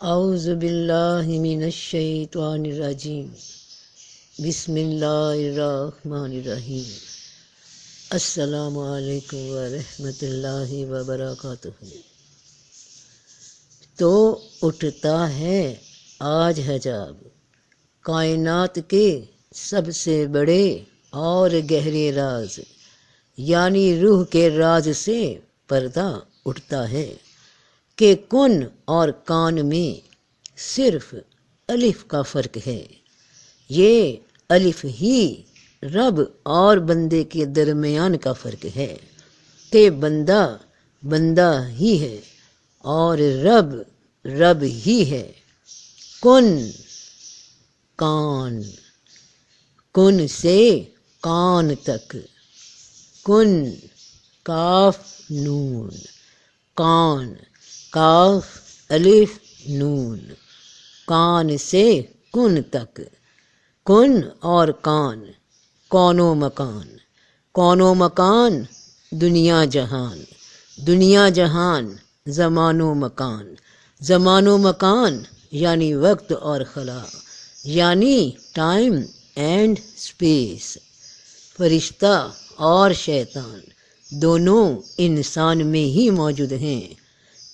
اعوذ باللہ من الشیطان الرجیم بسم اللہ الرحمن الرحیم السلام علیکم ورحمۃ اللہ وبرکاتہ۔ تو اٹھتا ہے آج حجاب کائنات کے سب سے بڑے اور گہرے راز، یعنی روح کے راز سے پردہ اٹھتا ہے کہ کن اور کان میں صرف الف کا فرق ہے۔ یہ الف ہی رب اور بندے کے درمیان کا فرق ہے کہ بندہ بندہ ہی ہے اور رب رب ہی ہے۔ کن کان، کن سے کان تک، کن کاف نون، کان کاف الف نون، کان سے کن تک، کن اور کان، کون و مکان، کون و مکان دنیا جہان، دنیا جہان زمان و مکان، زمان و مکان یعنی وقت اور خلا، یعنی ٹائم اینڈ اسپیس۔ فرشتہ اور شیطان دونوں انسان میں ہی موجود ہیں۔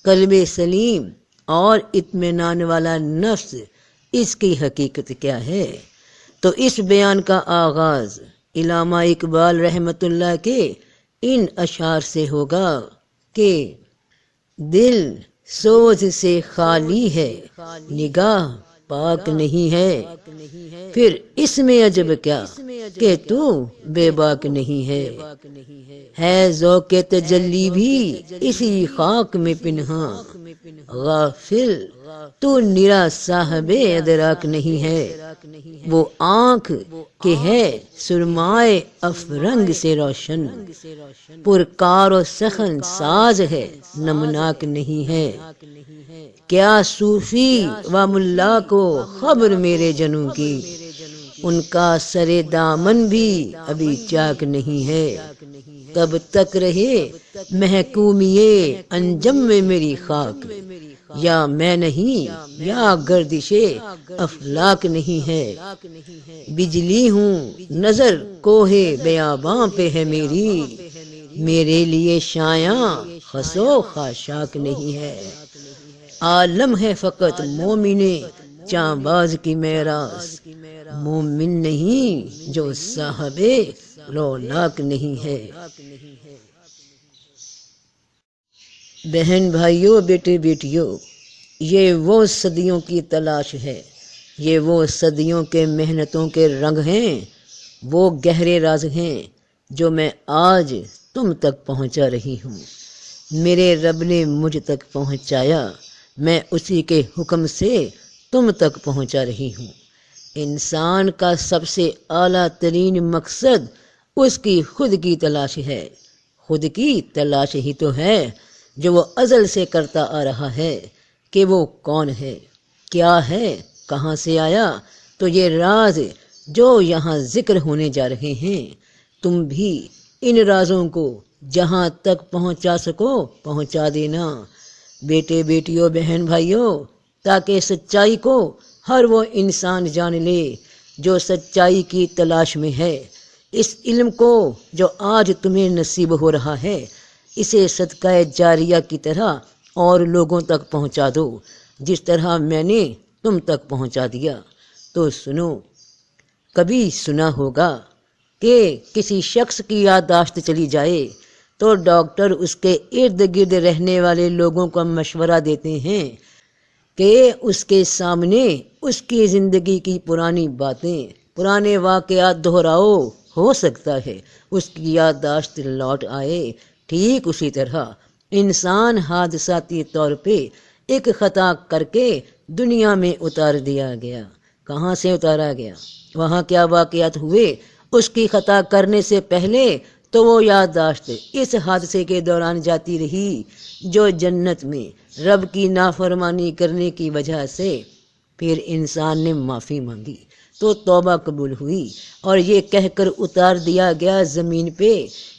قلب سلیم اور اطمینان والا نفس، اس کی حقیقت کیا ہے؟ تو اس بیان کا آغاز علامہ اقبال رحمۃ اللہ کے ان اشعار سے ہوگا کہ دل سوز سے خالی ہے، نگاہ پاک نہیں ہے، پھر اس میں عجب کیا کہ تو بے باک نہیں ہے ذوق تجلی بھی اسی خاک میں پنہاں، غافل تو نرا صاحب ادراک نہیں ہے، وہ آنکھ کہ ہے سرمائے افرنگ سے روشن، پرکار و سخن ساز ہے نمناک نہیں ہے۔ کیا صوفی و ملا کو خبر میرے جنوں کی، ان کا سر دامن بھی ابھی چاک نہیں ہے، کب تک رہے محکومیے انجم میں میری خاک، یا میں نہیں یا گردش افلاک نہیں ہے۔ بجلی ہوں نظر کوہ بیاباں پہ ہے میری، میرے لیے شایاں خس و خاشاک نہیں ہے۔ عالم ہے فقط مومن چاں باز کی میراث، مومن نہیں جو صاحب لولاک نہیں ہے۔ بہن بھائیوں، بیٹے بیٹیوں، یہ وہ صدیوں کی تلاش ہے، یہ وہ صدیوں کے محنتوں کے رنگ ہیں، وہ گہرے راز ہیں جو میں آج تم تک پہنچا رہی ہوں۔ میرے رب نے مجھ تک پہنچایا، میں اسی کے حکم سے تم تک پہنچا رہی ہوں۔ انسان کا سب سے اعلیٰ ترین مقصد اس کی خود کی تلاش ہے۔ خود کی تلاش ہی تو ہے جو وہ ازل سے کرتا آ رہا ہے کہ وہ کون ہے، کیا ہے، کہاں سے آیا۔ تو یہ راز جو یہاں ذکر ہونے جا رہے ہیں، تم بھی ان رازوں کو جہاں تک پہنچا سکو پہنچا دینا، بیٹے بیٹیوں، بہن بھائیوں، تاکہ سچائی کو ہر وہ انسان جان لے جو سچائی کی تلاش میں ہے۔ اس علم کو جو آج تمہیں نصیب ہو رہا ہے، اسے صدقہ جاریہ کی طرح اور لوگوں تک پہنچا دو، جس طرح میں نے تم تک پہنچا دیا۔ تو سنو، کبھی سنا ہوگا کہ کسی شخص کی یادداشت چلی جائے تو ڈاکٹر اس کے ارد گرد رہنے والے لوگوں کو مشورہ دیتے ہیں کہ اس کے سامنے اس کی زندگی کی پرانی باتیں، پرانے واقعات دہراؤ، ہو سکتا ہے اس کی یادداشت لوٹ آئے۔ ٹھیک اسی طرح انسان حادثاتی طور پہ ایک خطا کر کے دنیا میں اتار دیا گیا۔ کہاں سے اتارا گیا، وہاں کیا واقعات ہوئے، اس کی خطا کرنے سے پہلے تو وہ یادداشت اس حادثے کے دوران جاتی رہی جو جنت میں رب کی نافرمانی کرنے کی وجہ سے پھر انسان نے معافی مانگی تو توبہ قبول ہوئی، اور یہ کہہ کر اتار دیا گیا زمین پہ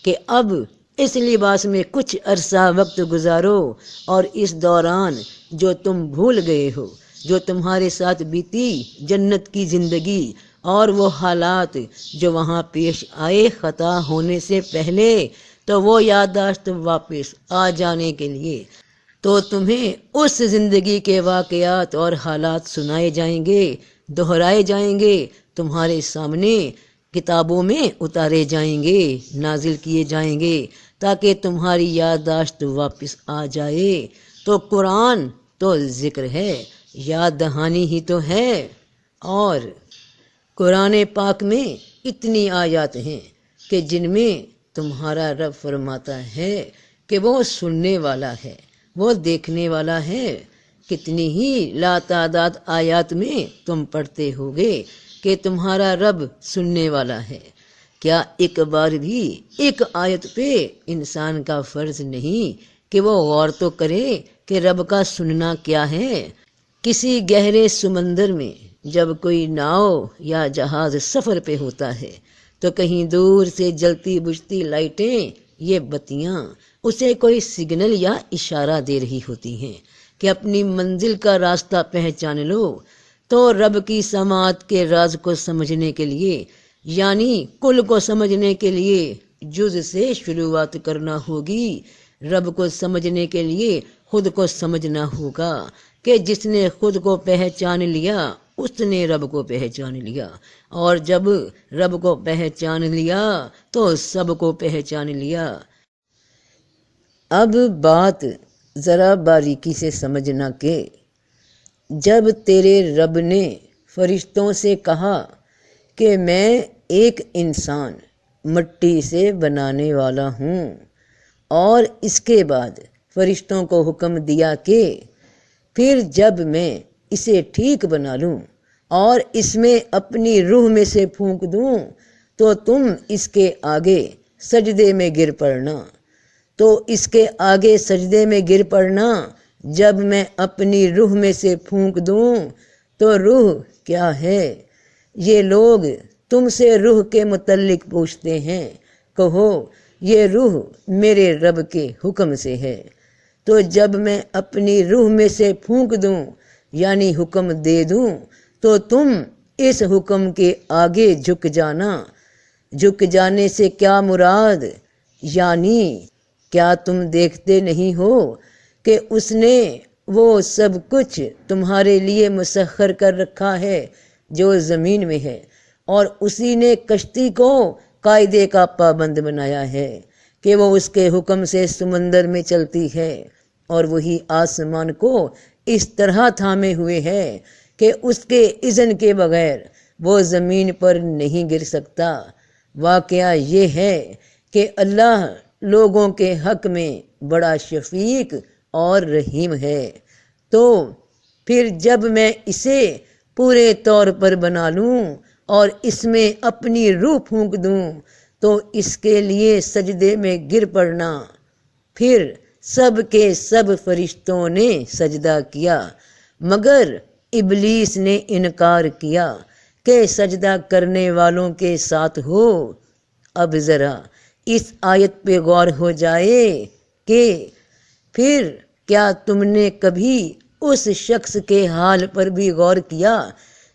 کہ اب اس لباس میں کچھ عرصہ وقت گزارو اور اس دوران جو تم بھول گئے ہو، جو تمہارے ساتھ بیتی جنت کی زندگی اور وہ حالات جو وہاں پیش آئے خطا ہونے سے پہلے، تو وہ یادداشت واپس آ جانے کے لیے تو تمہیں اس زندگی کے واقعات اور حالات سنائے جائیں گے، دہرائے جائیں گے، تمہارے سامنے کتابوں میں اتارے جائیں گے، نازل کیے جائیں گے، تاکہ تمہاری یادداشت واپس آ جائے۔ تو قرآن تو ذکر ہے، یاد دہانی ہی تو ہے۔ اور قرآن پاک میں اتنی آیات ہیں کہ جن میں تمہارا رب فرماتا ہے کہ وہ سننے والا ہے، وہ دیکھنے والا ہے۔ کتنی ہی لاتعداد آیات میں تم پڑھتے ہوگے کہ تمہارا رب سننے والا ہے۔ کیا ایک بار بھی ایک آیت پہ انسان کا فرض نہیں کہ وہ غور تو کرے کہ رب کا سننا کیا ہے؟ کسی گہرے سمندر میں جب کوئی ناؤ یا جہاز سفر پہ ہوتا ہے تو کہیں دور سے جلتی بجھتی لائٹیں، یہ بتیاں اسے کوئی سگنل یا اشارہ دے رہی ہوتی ہیں کہ اپنی منزل کا راستہ پہچان لو۔ تو رب کی سماعت کے راز کو سمجھنے کے لیے، یعنی کل کو سمجھنے کے لیے جز سے شروعات کرنا ہوگی۔ رب کو سمجھنے کے لیے خود کو سمجھنا ہوگا کہ جس نے خود کو پہچان لیا اس نے رب کو پہچان لیا، اور جب رب کو پہچان لیا تو سب کو پہچان لیا۔ اب بات ذرا باریکی سے سمجھنا کہ جب تیرے رب نے فرشتوں سے کہا کہ میں ایک انسان مٹی سے بنانے والا ہوں، اور اس کے بعد فرشتوں کو حکم دیا کہ پھر جب میں اسے ٹھیک بنا لوں اور اس میں اپنی روح میں سے پھونک دوں تو تم اس کے آگے سجدے میں گر پڑنا، تو اس کے آگے سجدے میں گر پڑنا۔ جب میں اپنی روح میں سے پھونک دوں تو روح کیا ہے؟ یہ لوگ تم سے روح کے متعلق پوچھتے ہیں، کہو یہ روح میرے رب کے حکم سے ہے۔ تو جب میں اپنی روح میں سے پھونک دوں یعنی حکم دے دوں تو تم اس حکم کے آگے جھک جانا۔ جھک جانے سے کیا مراد؟ یعنی کیا تم دیکھتے نہیں ہو کہ اس نے وہ سب کچھ تمہارے لیے مسخر کر رکھا ہے جو زمین میں ہے، اور اسی نے کشتی کو قاعدے کا پابند بنایا ہے کہ وہ اس کے حکم سے سمندر میں چلتی ہے، اور وہی آسمان کو اس طرح تھامے ہوئے ہے کہ اس کے اذن کے بغیر وہ زمین پر نہیں گر سکتا۔ واقعہ یہ ہے کہ اللہ لوگوں کے حق میں بڑا شفیق اور رحیم ہے۔ تو پھر جب میں اسے پورے طور پر بنا لوں اور اس میں اپنی روح پھونک دوں تو اس کے لیے سجدے میں گر پڑنا۔ پھر سب کے سب فرشتوں نے سجدہ کیا مگر ابلیس نے انکار کیا کہ سجدہ کرنے والوں کے ساتھ ہو۔ اب ذرا اس آیت پہ غور ہو جائے کہ پھر کیا تم نے کبھی اس شخص کے حال پر بھی غور کیا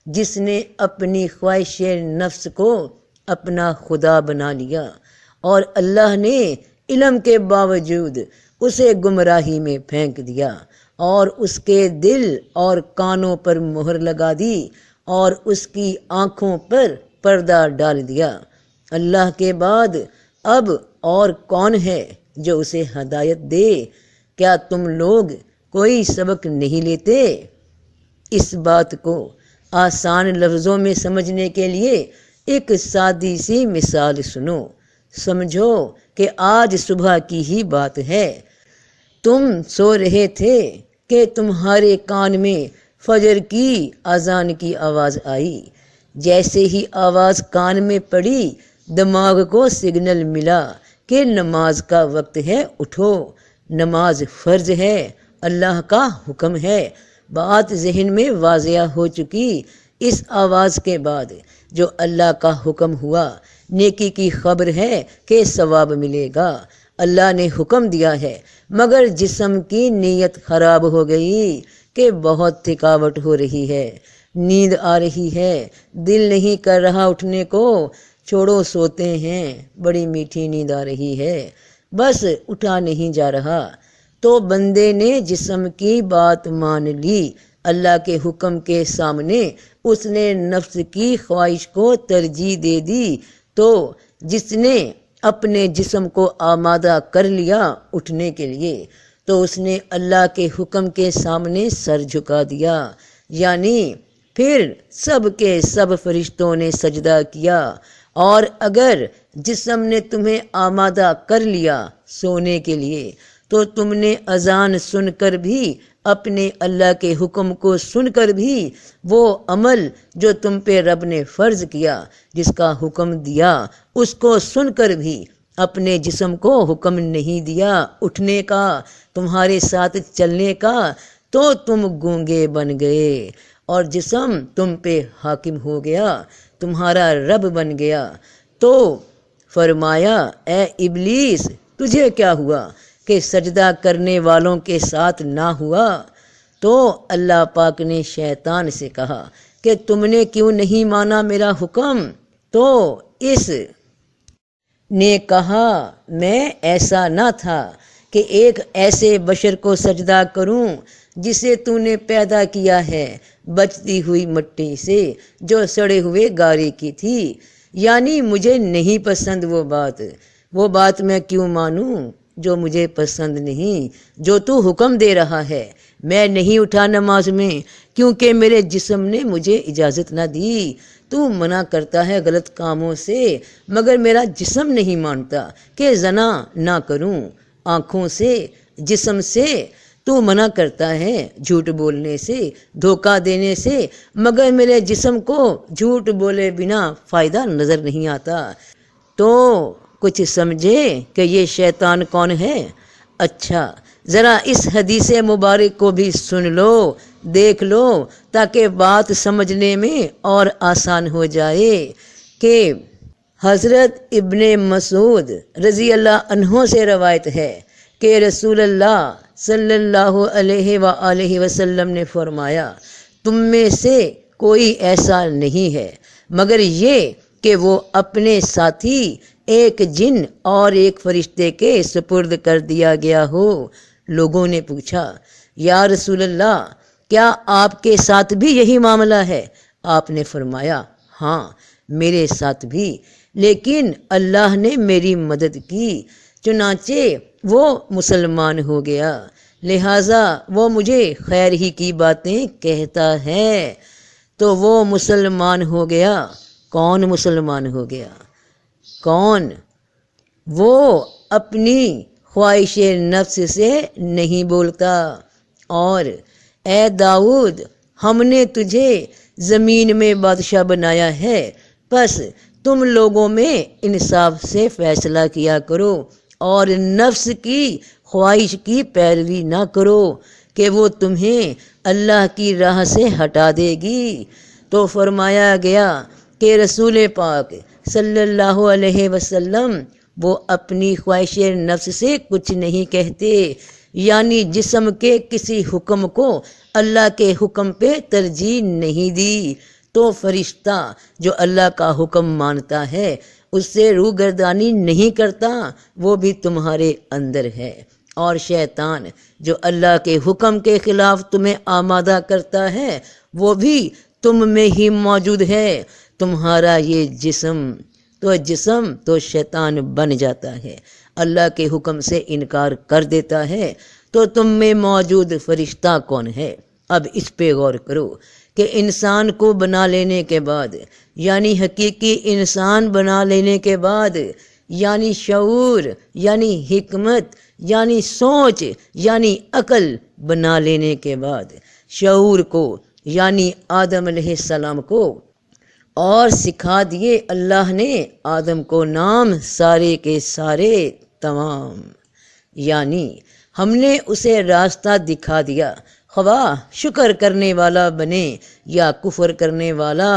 جس نے اپنی خواہش نفس کو اپنا خدا بنا لیا، اور اللہ نے علم کے باوجود اسے گمراہی میں پھینک دیا اور اس کے دل اور کانوں پر مہر لگا دی اور اس کی آنکھوں پر پردہ ڈال دیا۔ اللہ کے بعد اب اور کون ہے جو اسے ہدایت دے؟ کیا تم لوگ کوئی سبق نہیں لیتے؟ اس بات کو آسان لفظوں میں سمجھنے کے لیے ایک سادی سی مثال سنو۔ سمجھو کہ آج صبح کی ہی بات ہے۔ تم سو رہے تھے کہ تمہارے کان میں فجر کی اذان کی آواز آئی۔ جیسے ہی آواز کان میں پڑی دماغ کو سگنل ملا کہ نماز کا وقت ہے، اٹھو، نماز فرض ہے، اللہ کا حکم ہے۔ بات ذہن میں واضح ہو چکی۔ اس آواز کے بعد جو اللہ کا حکم ہوا، نیکی کی خبر ہے کہ ثواب ملے گا، اللہ نے حکم دیا ہے، مگر جسم کی نیت خراب ہو گئی کہ بہت تھکاوٹ ہو رہی ہے، نیند آ رہی ہے، دل نہیں کر رہا اٹھنے کو، چھوڑو سوتے ہیں، بڑی میٹھی نیند آ رہی ہے، بس اٹھا نہیں جا رہا۔ تو بندے نے جسم کی بات مان لی، اللہ کے حکم کے سامنے اس نے نفس کی خواہش کو ترجیح دے دی، تو جس نے اپنے جسم کو آمادہ کر لیا اٹھنے کے لیے، تو اس نے اللہ کے حکم کے سامنے سر جھکا دیا، یعنی پھر سب کے سب فرشتوں نے سجدہ کیا۔ اور اگر جسم نے تمہیں آمادہ کر لیا سونے کے لیے، تو تم نے اذان سن کر بھی، اپنے اللہ کے حکم کو سن کر بھی، وہ عمل جو تم پہ رب نے فرض کیا، جس کا حکم دیا، اس کو سن کر بھی اپنے جسم کو حکم نہیں دیا اٹھنے کا، تمہارے ساتھ چلنے کا، تو تم گونگے بن گئے اور جسم تم پہ حاکم ہو گیا، تمہارا رب بن گیا۔ تو فرمایا، اے ابلیس، تجھے کیا ہوا کہ سجدہ کرنے والوں کے ساتھ نہ ہوا؟ تو اللہ پاک نے شیطان سے کہا کہ تم نے کیوں نہیں مانا میرا حکم؟ تو اس نے کہا، میں ایسا نہ تھا کہ ایک ایسے بشر کو سجدہ کروں جسے تو نے پیدا کیا ہے بچتی ہوئی مٹی سے، جو سڑے ہوئے گارے کی تھی، یعنی مجھے نہیں پسند وہ بات میں کیوں مانوں جو مجھے پسند نہیں، جو تو حکم دے رہا ہے۔ میں نہیں اٹھا نماز میں کیونکہ میرے جسم نے مجھے اجازت نہ دی، تو منع کرتا ہے غلط کاموں سے، مگر میرا جسم نہیں مانتا کہ زنا نہ کروں، آنکھوں سے، جسم سے، تو منع کرتا ہے جھوٹ بولنے سے، دھوکہ دینے سے، مگر میرے جسم کو جھوٹ بولے بنا فائدہ نظر نہیں آتا۔ تو کچھ سمجھے کہ یہ شیطان کون ہے؟ اچھا، ذرا اس حدیث مبارک کو بھی سن لو، دیکھ لو، تاکہ بات سمجھنے میں اور آسان ہو جائے کہ حضرت ابن مسعود رضی اللہ عنہ سے روایت ہے کہ رسول اللہ صلی اللہ علیہ وآلہ وسلم نے فرمایا، تم میں سے کوئی ایسا نہیں ہے مگر یہ کہ وہ اپنے ساتھی ایک جن اور ایک فرشتے کے سپرد کر دیا گیا ہو۔ لوگوں نے پوچھا، یا رسول اللہ، کیا آپ کے ساتھ بھی یہی معاملہ ہے؟ آپ نے فرمایا، ہاں، میرے ساتھ بھی، لیکن اللہ نے میری مدد کی، چنانچہ وہ مسلمان ہو گیا، لہٰذا وہ مجھے خیر ہی کی باتیں کہتا ہے، تو وہ مسلمان ہو گیا۔ کون مسلمان ہو گیا؟ کون؟ وہ اپنی خواہش نفس سے نہیں بولتا۔ اور اے داؤد، ہم نے تجھے زمین میں بادشاہ بنایا ہے، پس تم لوگوں میں انصاف سے فیصلہ کیا کرو اور نفس کی خواہش کی پیروی نہ کرو کہ وہ تمہیں اللہ کی راہ سے ہٹا دے گی۔ تو فرمایا گیا کہ رسول پاک صلی اللہ علیہ وسلم وہ اپنی خواہش نفس سے کچھ نہیں کہتے، یعنی جسم کے کسی حکم کو اللہ کے حکم پہ ترجیح نہیں دی۔ تو فرشتہ جو اللہ کا حکم مانتا ہے، اس سے روگردانی نہیں کرتا، وہ بھی تمہارے اندر ہے۔ اور شیطان جو اللہ کے حکم کے خلاف تمہیں آمادہ کرتا ہے، وہ بھی تم میں ہی موجود ہے۔ تمہارا یہ جسم تو شیطان بن جاتا ہے، اللہ کے حکم سے انکار کر دیتا ہے، تو تم میں موجود فرشتہ کون ہے؟ اب اس پہ غور کرو کہ انسان کو بنا لینے کے بعد، یعنی حقیقی انسان بنا لینے کے بعد، یعنی شعور، یعنی حکمت، یعنی سوچ، یعنی عقل بنا لینے کے بعد، شعور کو یعنی آدم علیہ السلام کو اور سکھا دیے اللہ نے آدم کو نام سارے کے سارے تمام، یعنی ہم نے اسے راستہ دکھا دیا، خواہ شکر کرنے والا بنے یا کفر کرنے والا،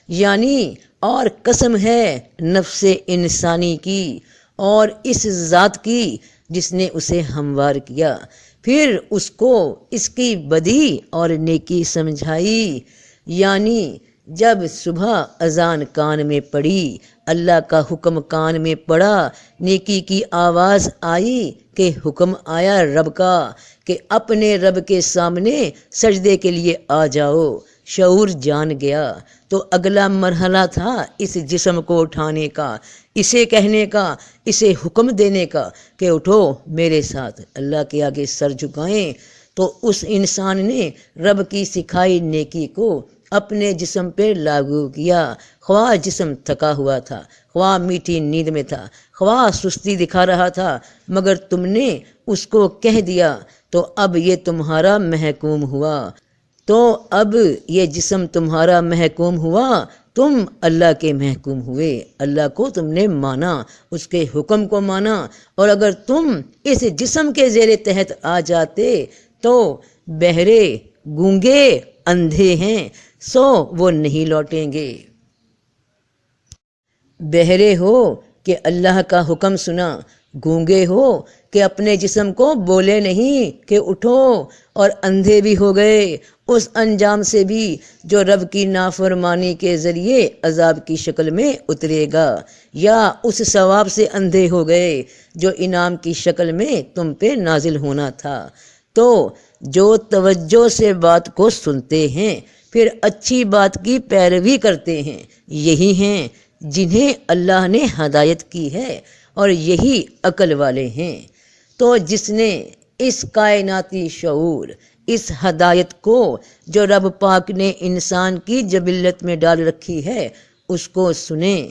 یعنی اور قسم ہے نفس انسانی کی اور اس ذات کی جس نے اسے ہموار کیا، پھر اس کو اس کی بدی اور نیکی سمجھائی۔ یعنی جب صبح اذان کان میں پڑی، اللہ کا حکم کان میں پڑا، نیکی کی آواز آئی کہ حکم آیا رب کا کہ اپنے رب کے سامنے سجدے کے لیے آ جاؤ، شعور جان گیا، تو اگلا مرحلہ تھا اس جسم کو اٹھانے کا، اسے کہنے کا، اسے حکم دینے کا کہ اٹھو میرے ساتھ اللہ کے آگے سر جھکائیں۔ تو اس انسان نے رب کی سکھائی نیکی کو اپنے جسم پہ لاگو کیا، خواہ جسم تھکا ہوا تھا، خواہ میٹھی نیند میں تھا، خواہ سستی دکھا رہا تھا، مگر تم نے اس کو کہہ دیا تو اب یہ تمہارا محکوم ہوا۔ تو اب یہ جسم تمہارا محکوم ہوا، تم اللہ کے محکوم ہوئے، اللہ کو تم نے مانا، اس کے حکم کو مانا، اور اگر تم اس جسم کے زیر تحت آ جاتے تو بہرے، گونگے، اندھے ہیں سو وہ نہیں لوٹیں گے۔ بہرے ہو کہ اللہ کا حکم سنا، گونگے ہو کہ اپنے جسم کو بولے نہیں کہ اٹھو، اور اندھے بھی ہو گئے اس انجام سے بھی جو رب کی نافرمانی کے ذریعے عذاب کی شکل میں اترے گا، یا اس ثواب سے اندھے ہو گئے جو انعام کی شکل میں تم پہ نازل ہونا تھا۔ تو جو توجہ سے بات کو سنتے ہیں پھر اچھی بات کی پیروی کرتے ہیں، یہی ہیں جنہیں اللہ نے ہدایت کی ہے، اور یہی عقل والے ہیں۔ تو جس نے اس کائناتی شعور، اس ہدایت کو جو رب پاک نے انسان کی جبلت میں ڈال رکھی ہے، اس کو سنیں،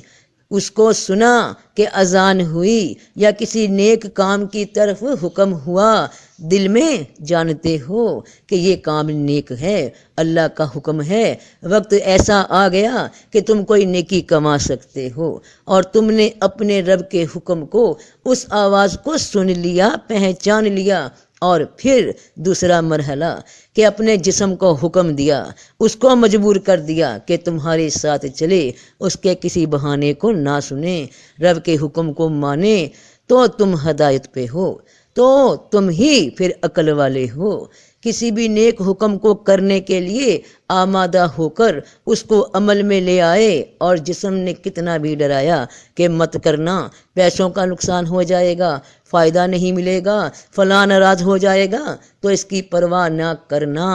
اس کو سنا کہ اذان ہوئی یا کسی نیک کام کی طرف حکم ہوا، دل میں جانتے ہو کہ یہ کام نیک ہے، اللہ کا حکم ہے، وقت ایسا آ گیا کہ تم کوئی نیکی کما سکتے ہو، اور تم نے اپنے رب کے حکم کو، اس آواز کو سن لیا، پہچان لیا، اور پھر دوسرا مرحلہ کہ اپنے جسم کو حکم دیا، اس کو مجبور کر دیا کہ تمہارے ساتھ چلے، اس کے کسی بہانے کو نہ سنے، رب کے حکم کو مانے، تو تم ہدایت پہ ہو، تو تم ہی پھر عقل والے ہو۔ کسی بھی نیک حکم کو کرنے کے لیے آمادہ ہو کر اس کو عمل میں لے آئے، اور جسم نے کتنا بھی ڈرایا کہ مت کرنا، پیسوں کا نقصان ہو جائے گا، فائدہ نہیں ملے گا، فلاں ناراض ہو جائے گا، تو اس کی پرواہ نہ کرنا،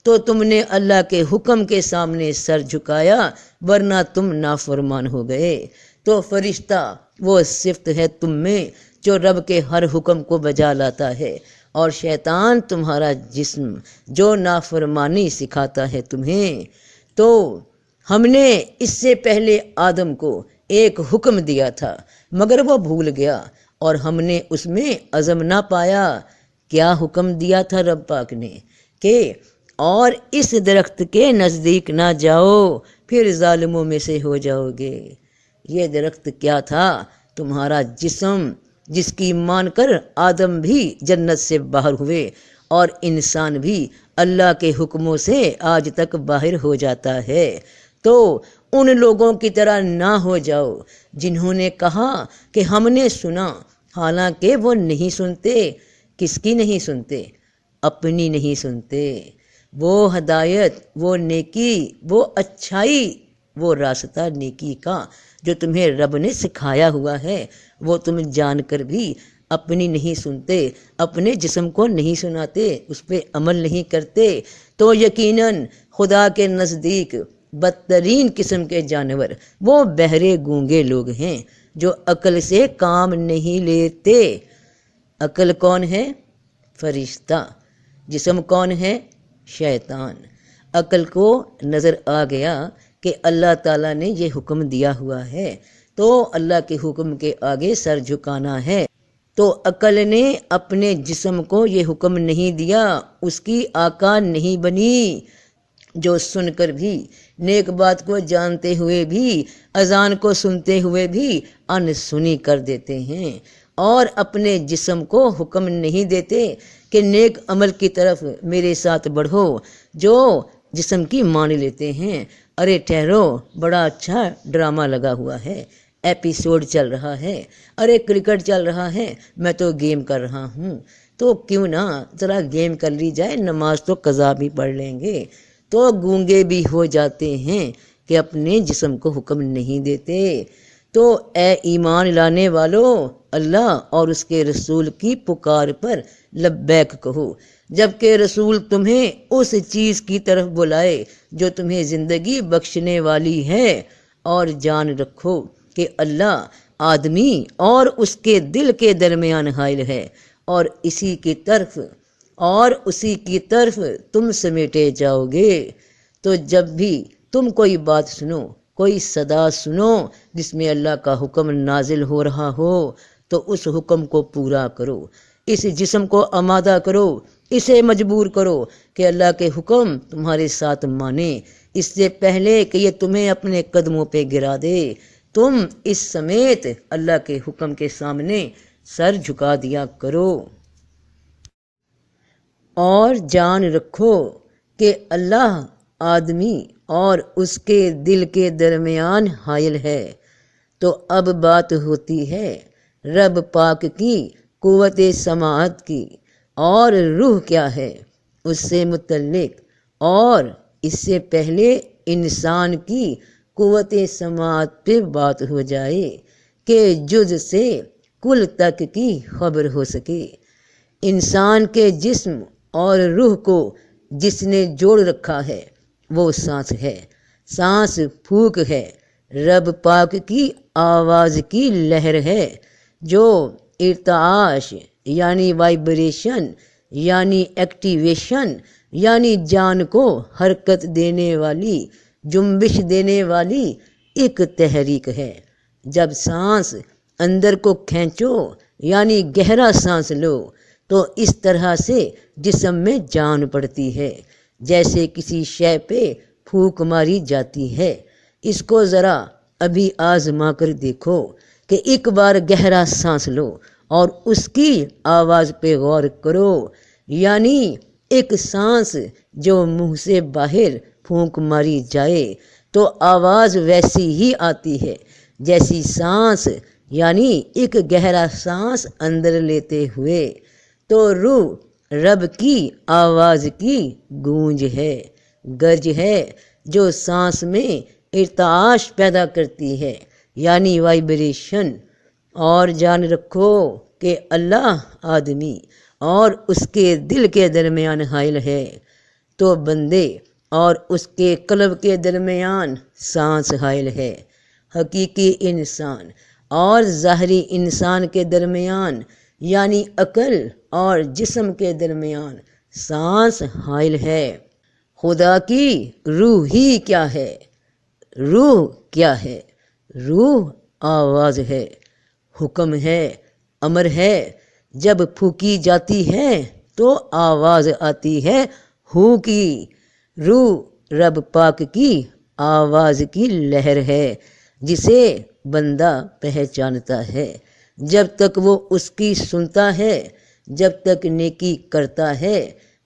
تو تم نے اللہ کے حکم کے سامنے سر جھکایا، ورنہ تم نافرمان ہو گئے۔ تو فرشتہ وہ صفت ہے تم میں جو رب کے ہر حکم کو بجا لاتا ہے، اور شیطان تمہارا جسم جو نافرمانی سکھاتا ہے تمہیں۔ تو ہم نے اس سے پہلے آدم کو ایک حکم دیا تھا مگر وہ بھول گیا، اور ہم نے اس میں عزم نہ پایا۔ کیا حکم دیا تھا رب پاک نے کہ اور اس درخت کے نزدیک نہ جاؤ، پھر ظالموں میں سے ہو جاؤ گے۔ یہ درخت کیا تھا؟ تمہارا جسم، جس کی مان کر آدم بھی جنت سے باہر ہوئے، اور انسان بھی اللہ کے حکموں سے آج تک باہر ہو جاتا ہے۔ تو ان لوگوں کی طرح نہ ہو جاؤ جنہوں نے کہا کہ ہم نے سنا، حالانکہ وہ نہیں سنتے۔ کس کی نہیں سنتے؟ اپنی نہیں سنتے۔ وہ ہدایت، وہ نیکی، وہ اچھائی، وہ راستہ نیکی کا جو تمہیں رب نے سکھایا ہوا ہے، وہ تم جان کر بھی اپنی نہیں سنتے، اپنے جسم کو نہیں سناتے، اس پہ عمل نہیں کرتے، تو یقیناً خدا کے نزدیک بدترین قسم کے جانور وہ بہرے گونگے لوگ ہیں جو عقل سے کام نہیں لیتے۔ عقل کون ہے؟ فرشتہ۔ جسم کون ہے؟ شیطان۔ عقل کو نظر آ گیا کہ اللہ تعالیٰ نے یہ حکم دیا ہوا ہے، تو اللہ کے حکم کے آگے سر جھکانا ہے۔ تو عقل نے اپنے جسم کو یہ حکم نہیں دیا، اس کی آقا نہیں بنی۔ جو سن کر بھی، نیک بات کو جانتے ہوئے بھی، اذان کو سنتے ہوئے بھی انسنی کر دیتے ہیں، اور اپنے جسم کو حکم نہیں دیتے کہ نیک عمل کی طرف میرے ساتھ بڑھو، جو جسم کی مان لیتے ہیں۔ ارے ٹھہرو، بڑا اچھا ڈرامہ لگا ہوا ہے، ایپیسوڈ چل رہا ہے، ارے کرکٹ چل رہا ہے، میں تو گیم کر رہا ہوں، تو کیوں نہ ذرا گیم کر لی جائے، نماز تو قضا بھی پڑھ لیں گے۔ تو گونگے بھی ہو جاتے ہیں کہ اپنے جسم کو حکم نہیں دیتے۔ تو اے ایمان لانے والو، اللہ اور اس کے رسول کی پکار پر لبیک کہو، جبکہ رسول تمہیں اس چیز کی طرف بلائے جو تمہیں زندگی بخشنے والی ہے، اور جان رکھو کہ اللہ آدمی اور اس کے دل کے درمیان حائل ہے، اور اسی کی طرف تم سمیٹے جاؤ گے۔ تو جب بھی تم کوئی بات سنو، کوئی صدا سنو جس میں اللہ کا حکم نازل ہو رہا ہو، تو اس حکم کو پورا کرو، اس جسم کو آمادہ کرو، اسے مجبور کرو کہ اللہ کے حکم تمہارے ساتھ مانے، اس سے پہلے کہ یہ تمہیں اپنے قدموں پہ گرا دے۔ تم اس سمیت اللہ کے حکم کے سامنے سر جھکا دیا کرو، اور جان رکھو کہ اللہ آدمی اور اس کے دل کے درمیان حائل ہے۔ تو اب بات ہوتی ہے رب پاک کی قوت سماعت کی، اور روح کیا ہے اس سے متعلق، اور اس سے پہلے انسان کی قوت سماعت پہ بات ہو جائے کہ جز سے کل تک کی خبر ہو سکے۔ انسان کے جسم اور روح کو جس نے جوڑ رکھا ہے وہ سانس ہے، سانس پھونک ہے، رب پاک کی آواز کی لہر ہے جو ارتعاش یعنی وائبریشن یعنی ایکٹیویشن یعنی جان کو حرکت دینے والی، جنبش دینے والی ایک تحریک ہے۔ جب سانس اندر کو کھینچو یعنی گہرا سانس لو تو اس طرح سے جسم میں جان پڑتی ہے، جیسے کسی شے پہ پھونک ماری جاتی ہے۔ اس کو ذرا ابھی آزما کر دیکھو کہ ایک بار گہرا سانس لو اور اس کی آواز پہ غور کرو، یعنی ایک سانس جو منہ سے باہر پھونک ماری جائے تو آواز ویسی ہی آتی ہے جیسی سانس، یعنی ایک گہرا سانس اندر لیتے ہوئے۔ تو روح رب کی آواز کی گونج ہے، گرج ہے جو سانس میں ارتعاش پیدا کرتی ہے یعنی وائبریشن۔ اور جان رکھو کہ اللہ آدمی اور اس کے دل کے درمیان حائل ہے۔ تو بندے اور اس کے قلب کے درمیان سانس حائل ہے۔ حقیقی انسان اور ظاہری انسان کے درمیان یعنی عقل اور جسم کے درمیان سانس حائل ہے۔ خدا کی روح ہی کیا ہے؟ روح کیا ہے؟ روح آواز ہے، حکم ہے، امر ہے۔ جب پھونکی جاتی ہے تو آواز آتی ہے ہو کی۔ روح رب پاک کی آواز کی لہر ہے جسے بندہ پہچانتا ہے۔ جب تک وہ اس کی سنتا ہے، جب تک نیکی کرتا ہے۔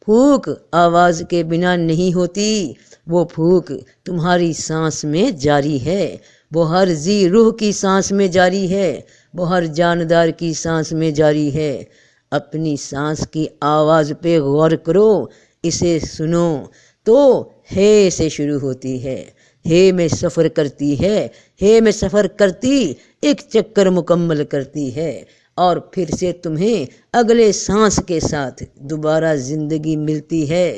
پھونک آواز کے بنا نہیں ہوتی، وہ پھونک تمہاری سانس میں جاری ہے، وہ ہر ذی روح کی سانس میں جاری ہے، وہ ہر جاندار کی سانس میں جاری ہے۔ اپنی سانس کی آواز پہ غور کرو، اسے سنو تو ہے سے شروع ہوتی ہے، ہے میں سفر کرتی ہے، ہے میں سفر کرتی ایک چکر مکمل کرتی ہے، اور پھر سے تمہیں اگلے سانس کے ساتھ دوبارہ زندگی ملتی ہے۔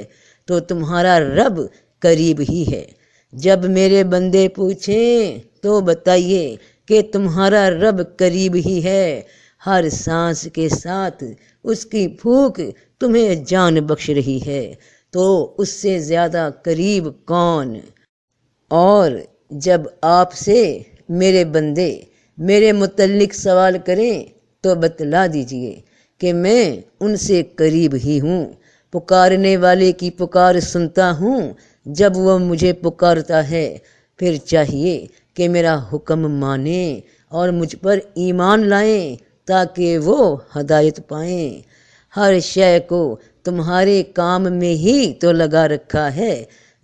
تو تمہارا رب قریب ہی ہے۔ جب میرے بندے پوچھیں تو بتائیے کہ تمہارا رب قریب ہی ہے، ہر سانس کے ساتھ اس کی پھونک تمہیں جان بخش رہی ہے، تو اس سے زیادہ قریب کون؟ اور جب آپ سے میرے بندے میرے متعلق سوال کریں تو بتلا دیجئے کہ میں ان سے قریب ہی ہوں، پکارنے والے کی پکار سنتا ہوں جب وہ مجھے پکارتا ہے۔ پھر چاہیے کہ میرا حکم مانیں اور مجھ پر ایمان لائیں تاکہ وہ ہدایت پائیں۔ ہر شے کو تمہارے کام میں ہی تو لگا رکھا ہے،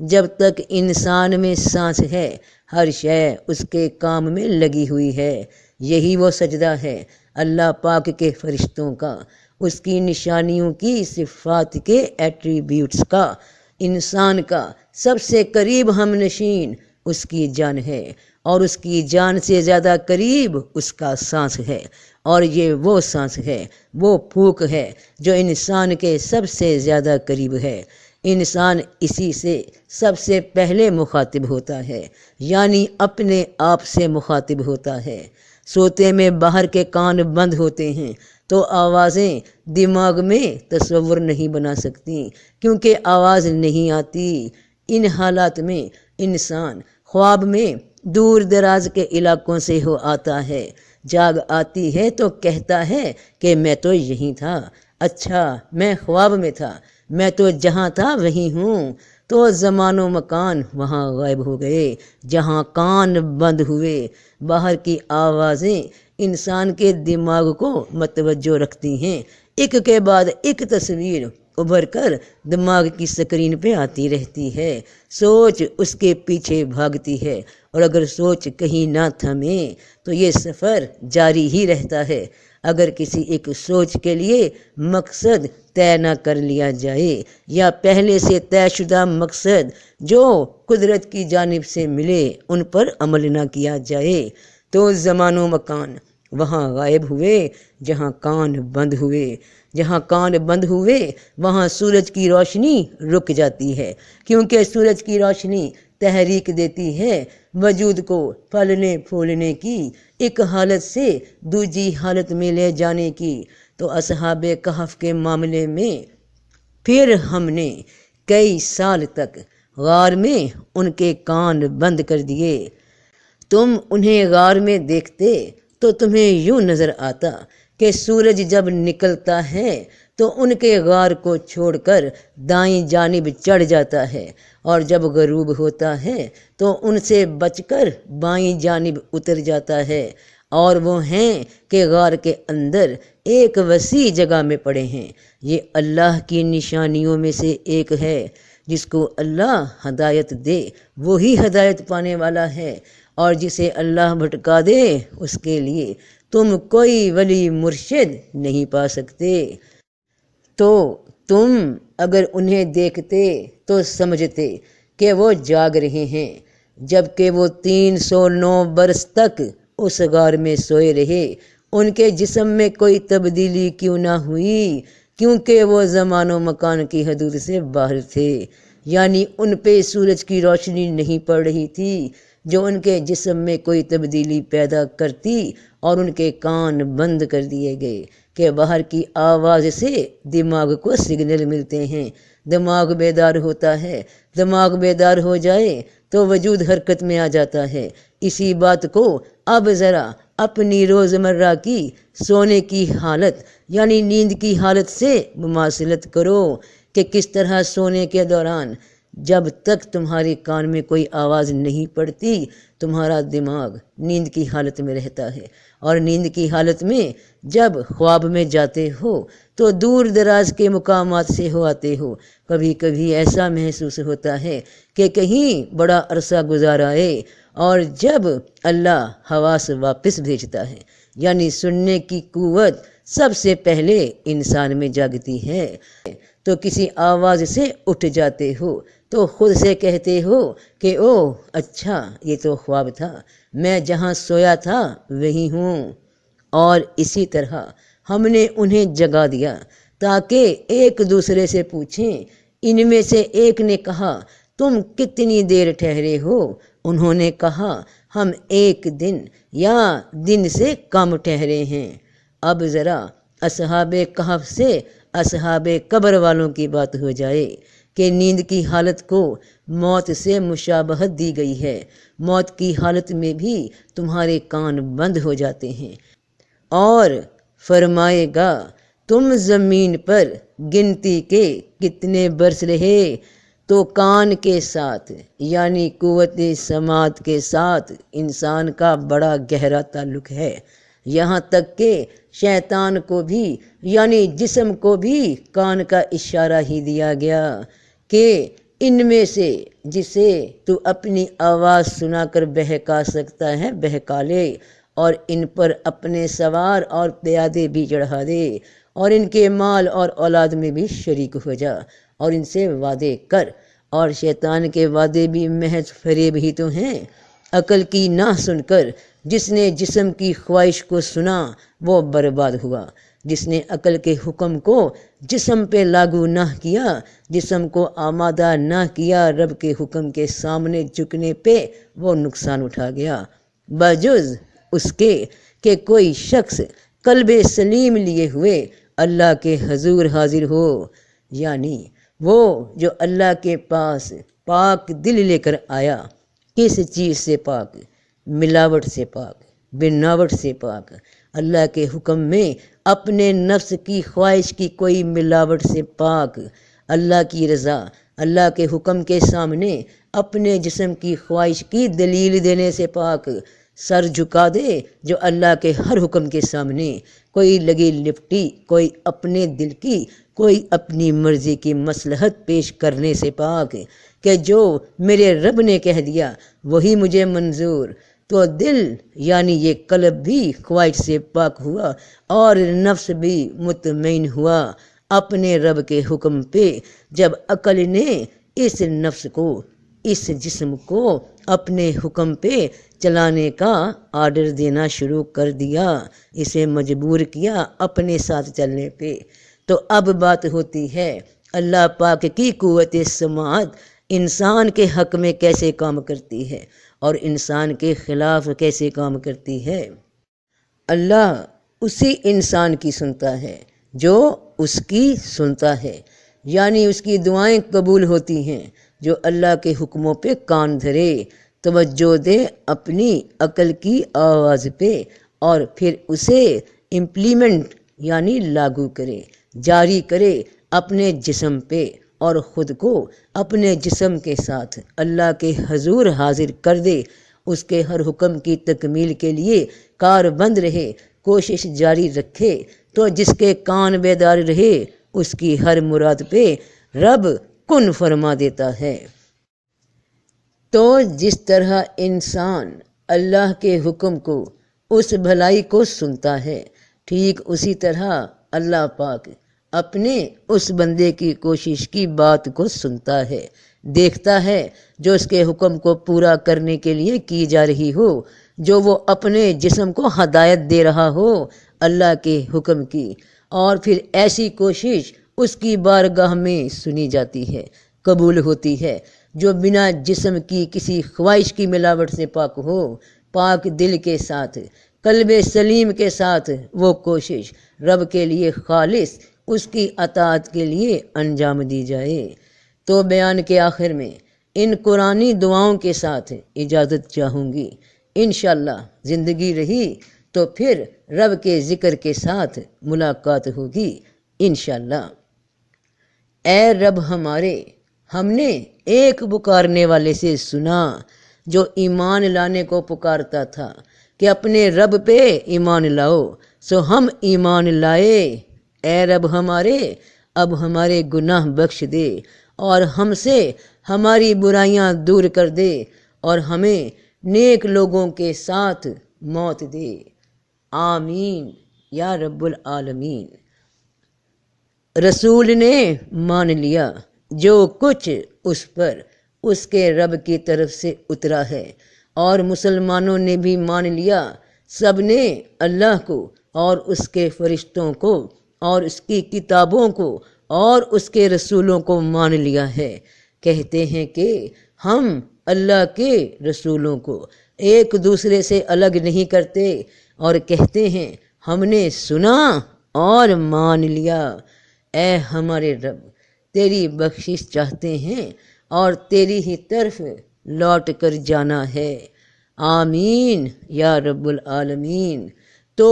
جب تک انسان میں سانس ہے ہر شے اس کے کام میں لگی ہوئی ہے۔ یہی وہ سجدہ ہے اللہ پاک کے فرشتوں کا، اس کی نشانیوں کی، صفات کے ایٹریبیوٹس کا۔ انسان کا سب سے قریب ہم نشین اس کی جان ہے، اور اس کی جان سے زیادہ قریب اس کا سانس ہے، اور یہ وہ سانس ہے، وہ پھونک ہے جو انسان کے سب سے زیادہ قریب ہے۔ انسان اسی سے سب سے پہلے مخاطب ہوتا ہے، یعنی اپنے آپ سے مخاطب ہوتا ہے۔ سوتے میں باہر کے کان بند ہوتے ہیں تو آوازیں دماغ میں تصور نہیں بنا سکتی، کیونکہ آواز نہیں آتی۔ ان حالات میں انسان خواب میں دور دراز کے علاقوں سے ہو آتا ہے، جاگ آتی ہے تو کہتا ہے کہ میں تو یہیں تھا، اچھا میں خواب میں تھا، میں تو جہاں تھا وہیں ہوں۔ تو زمان و مکان وہاں غائب ہو گئے جہاں کان بند ہوئے۔ باہر کی آوازیں انسان کے دماغ کو متوجہ رکھتی ہیں، ایک کے بعد ایک تصویر ابھر کر دماغ کی سکرین پہ آتی رہتی ہے۔ سوچ اس کے پیچھے بھاگتی ہے، اور اگر سوچ کہیں نہ تھمے تو یہ سفر جاری ہی رہتا ہے۔ اگر کسی ایک سوچ کے لیے مقصد طے نہ کر لیا جائے، یا پہلے سے طے شدہ مقصد جو قدرت کی جانب سے ملے ان پر عمل نہ کیا جائے، تو زمان و مکان وہاں غائب ہوئے جہاں کان بند ہوئے۔ جہاں کان بند ہوئے وہاں سورج کی روشنی رک جاتی ہے، کیونکہ سورج کی روشنی تحریک دیتی ہے وجود کو پھلنے پھولنے کی، ایک حالت سے دوسری حالت میں لے جانے کی۔ تو اصحاب کہف کے معاملے میں پھر ہم نے کئی سال تک غار میں ان کے کان بند کر دیے۔ تم انہیں غار میں دیکھتے تو تمہیں یوں نظر آتا کہ سورج جب نکلتا ہے تو ان کے غار کو چھوڑ کر دائیں جانب چڑھ جاتا ہے، اور جب غروب ہوتا ہے تو ان سے بچ کر بائیں جانب اتر جاتا ہے، اور وہ ہیں کہ غار کے اندر ایک وسیع جگہ میں پڑے ہیں۔ یہ اللہ کی نشانیوں میں سے ایک ہے۔ جس کو اللہ ہدایت دے وہی ہدایت پانے والا ہے، اور جسے اللہ بھٹکا دے اس کے لیے تم کوئی ولی مرشد نہیں پا سکتے۔ تو تم اگر انہیں دیکھتے تو سمجھتے کہ وہ جاگ رہے ہیں، جبکہ وہ 309 برس تک اس غار میں سوئے رہے۔ ان کے جسم میں کوئی تبدیلی کیوں نہ ہوئی؟ کیونکہ وہ زمان و مکان کی حدود سے باہر تھے، یعنی ان پہ سورج کی روشنی نہیں پڑ رہی تھی جو ان کے جسم میں کوئی تبدیلی پیدا کرتی، اور ان کے کان بند کر دیے گئے کہ باہر کی آواز سے دماغ کو سگنل ملتے ہیں، دماغ بیدار ہوتا ہے۔ دماغ بیدار ہو جائے تو وجود حرکت میں آ جاتا ہے۔ اسی بات کو اب ذرا اپنی روزمرہ کی سونے کی حالت یعنی نیند کی حالت سے مماثلت کرو کہ کس طرح سونے کے دوران جب تک تمہارے کان میں کوئی آواز نہیں پڑتی تمہارا دماغ نیند کی حالت میں رہتا ہے، اور نیند کی حالت میں جب خواب میں جاتے ہو تو دور دراز کے مقامات سے ہو آتے ہو۔ کبھی کبھی ایسا محسوس ہوتا ہے کہ کہیں بڑا عرصہ گزارا ہے، اور جب اللہ حواس واپس بھیجتا ہے یعنی سننے کی قوت سب سے پہلے انسان میں جاگتی ہے، تو کسی آواز سے اٹھ جاتے ہو تو خود سے کہتے ہو کہ اوہ اچھا یہ تو خواب تھا، میں جہاں سویا تھا وہیں ہوں۔ اور اسی طرح ہم نے انہیں جگا دیا تاکہ ایک دوسرے سے پوچھیں۔ ان میں سے ایک نے کہا تم کتنی دیر ٹھہرے ہو؟ انہوں نے کہا ہم 1 دن یا دن سے کم ٹھہرے ہیں۔ اب ذرا اصحاب کہف سے اصحاب قبر والوں کی بات ہو جائے کہ نیند کی حالت کو موت سے مشابہت دی گئی ہے۔ موت کی حالت میں بھی تمہارے کان بند ہو جاتے ہیں، اور فرمائے گا تم زمین پر گنتی کے کتنے برس رہے؟ تو کان کے ساتھ یعنی قوت سماعت کے ساتھ انسان کا بڑا گہرا تعلق ہے، یہاں تک کہ شیطان کو بھی یعنی جسم کو بھی کان کا اشارہ ہی دیا گیا کہ ان میں سے جسے تو اپنی آواز سنا کر بہکا سکتا ہے بہکا لے، اور ان پر اپنے سوار اور پیادے بھی چڑھا دے، اور ان کے مال اور اولاد میں بھی شریک ہو جا، اور ان سے وعدے کر، اور شیطان کے وعدے بھی محض فریب ہی تو ہیں۔ عقل کی نہ سن کر جس نے جسم کی خواہش کو سنا وہ برباد ہوا، جس نے عقل کے حکم کو جسم پہ لاگو نہ کیا، جسم کو آمادہ نہ کیا رب کے حکم کے سامنے جھکنے پہ، وہ نقصان اٹھا گیا، بجز اس کے کہ کوئی شخص قلب سلیم لیے ہوئے اللہ کے حضور حاضر ہو، یعنی وہ جو اللہ کے پاس پاک دل لے کر آیا۔ کس چیز سے پاک؟ ملاوٹ سے پاک، بناوٹ سے پاک، اللہ کے حکم میں اپنے نفس کی خواہش کی کوئی ملاوٹ سے پاک، اللہ کی رضا، اللہ کے حکم کے سامنے اپنے جسم کی خواہش کی دلیل دینے سے پاک، سر جھکا دے جو اللہ کے ہر حکم کے سامنے، کوئی لگی لپٹی، کوئی اپنے دل کی، کوئی اپنی مرضی کی مصلحت پیش کرنے سے پاک، کہ جو میرے رب نے کہہ دیا وہی مجھے منظور، تو دل یعنی یہ قلب بھی خواہش سے پاک ہوا، اور نفس بھی مطمئن ہوا اپنے رب کے حکم پہ، جب عقل نے اس نفس کو، اس جسم کو اپنے حکم پہ چلانے کا آرڈر دینا شروع کر دیا، اسے مجبور کیا اپنے ساتھ چلنے پہ۔ تو اب بات ہوتی ہے اللہ پاک کی قوت سماعت انسان کے حق میں کیسے کام کرتی ہے اور انسان کے خلاف کیسے کام کرتی ہے۔ اللہ اسی انسان کی سنتا ہے جو اس کی سنتا ہے، یعنی اس کی دعائیں قبول ہوتی ہیں جو اللہ کے حکموں پہ کان دھرے، توجہ دے اپنی عقل کی آواز پہ، اور پھر اسے امپلیمنٹ یعنی لاگو کرے، جاری کرے اپنے جسم پہ، اور خود کو اپنے جسم کے ساتھ اللہ کے حضور حاضر کر دے، اس کے ہر حکم کی تکمیل کے لیے کار بند رہے، کوشش جاری رکھے، تو جس کے کان بیدار رہے اس کی ہر مراد پہ رب کن فرما دیتا ہے۔ تو جس طرح انسان اللہ کے حکم کو، اس بھلائی کو سنتا ہے، ٹھیک اسی طرح اللہ پاک اپنے اس بندے کی کوشش کی بات کو سنتا ہے، دیکھتا ہے جو اس کے حکم کو پورا کرنے کے لیے کی جا رہی ہو، جو وہ اپنے جسم کو ہدایت دے رہا ہو اللہ کے حکم کی، اور پھر ایسی کوشش اس کی بارگاہ میں سنی جاتی ہے، قبول ہوتی ہے، جو بنا جسم کی کسی خواہش کی ملاوٹ سے پاک ہو، پاک دل کے ساتھ، قلب سلیم کے ساتھ وہ کوشش رب کے لیے خالص اس کی اطاعت کے لیے انجام دی جائے۔ تو بیان کے آخر میں ان قرآنی دعاؤں کے ساتھ اجازت چاہوں گی، انشاءاللہ زندگی رہی تو پھر رب کے ذکر کے ساتھ ملاقات ہوگی انشاءاللہ۔ اے رب ہمارے، ہم نے ایک پکارنے والے سے سنا جو ایمان لانے کو پکارتا تھا کہ اپنے رب پہ ایمان لاؤ، سو ہم ایمان لائے۔ اے رب ہمارے، اب ہمارے گناہ بخش دے اور ہم سے ہماری برائیاں دور کر دے، اور ہمیں نیک لوگوں کے ساتھ موت دے، آمین یا رب العالمین۔ رسول نے مان لیا جو کچھ اس پر اس کے رب کی طرف سے اترا ہے، اور مسلمانوں نے بھی مان لیا، سب نے اللہ کو اور اس کے فرشتوں کو اور اس کی کتابوں کو اور اس کے رسولوں کو مان لیا ہے۔ کہتے ہیں کہ ہم اللہ کے رسولوں کو ایک دوسرے سے الگ نہیں کرتے، اور کہتے ہیں ہم نے سنا اور مان لیا۔ اے ہمارے رب، تیری بخشش چاہتے ہیں اور تیری ہی طرف لوٹ کر جانا ہے، آمین یا رب العالمین۔ تو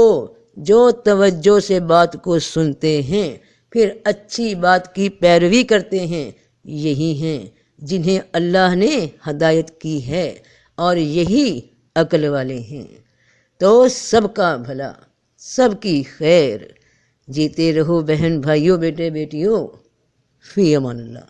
جو توجہ سے بات کو سنتے ہیں پھر اچھی بات کی پیروی کرتے ہیں، یہی ہیں جنہیں اللہ نے ہدایت کی ہے، اور یہی عقل والے ہیں۔ تو سب کا بھلا، سب کی خیر، جیتے رہو بہن بھائیوں، بیٹے بیٹیوں، فی امان اللہ۔